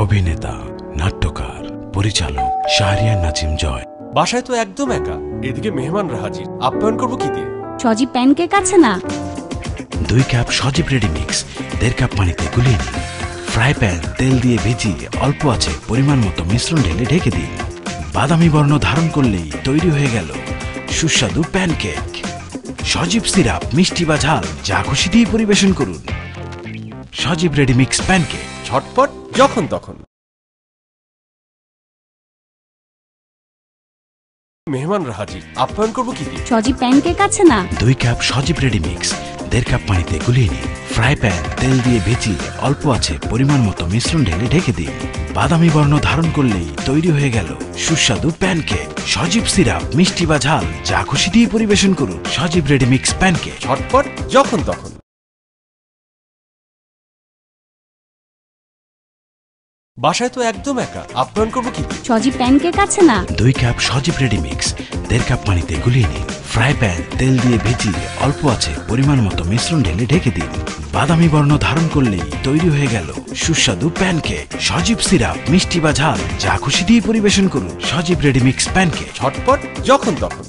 অভিনেতা, নাট্যকার, পরিচালক শাহরিয়ার নাজিম জয়। বাসায় তো একদম একা, এদিকে মেহমানরা হাজির, আপ্যায়ন করবো কি দিয়ে? সজীব প্যানকেক আছে না? 2 কাপ সজীব রেডি মিক্স 1.5 কাপ পানিতে গুলিয়ে নিন। ফ্রাই প্যান তেল দিয়ে ভেজিয়ে অল্প আছে পরিমাণ মতো মিশ্রণ ঢেলে ঢেকে দিন। বাদামি বর্ণ ধারণ করলেই তৈরি হয়ে গেল সুস্বাদু প্যানকেক। সজীব সিরাপ, মিষ্টি বা ঝাল যা খুশি দিয়ে পরিবেশন করুন। সজীব রেডি মিক্স প্যানকেক, ঝটপট যখন তখন। মেহমানরা হাজির, আপ্যায়ন করবো কি দিয়ে? সজীব প্যানকেক আছে না? 2 কাপ সজীব রেডি মিক্স 1.5 কাপ পানিতে গুলিয়ে নিন। ফ্রাই প্যান তেল দিয়ে ভেজিয়ে অল্প আছে পরিমাণ মতো মিশ্রণ ঢেলে ঢেকে দিন। বাদামি বর্ণ ধারণ করলেই তৈরি হয়ে গেল সুস্বাদু প্যানকেক। সজীব সিরাপ, মিষ্টি বা ঝাল যা খুশি দিয়ে পরিবেশন করুন। সজীব রেডি মিক্স প্যানকেক, ঝটপট যখন তখন। বাসায় তো একদম একা, আপ্যায়ন করবো কি দিয়ে? সজীব প্যানকেক আছে না? 2 কাপ সজীব রেডি মিক্স 1.5 কাপ পানিতে গুলিয়ে নিন। ফ্রাই প্যান তেল দিয়ে ভেজিয়ে অল্প আছে পরিমাণ মতো মিশ্রণ ঢেলে ঢেকে দিন। বাদামি বর্ণ ধারণ করলেই তৈরি হয়ে গেল সুস্বাদু প্যানকেক। সজীব সিরাপ, মিষ্টি বা ঝাল যা খুশি দিয়ে পরিবেশন করুন। সজীব রেডি মিক্স প্যানকেক, ঝটপট যখন তখন।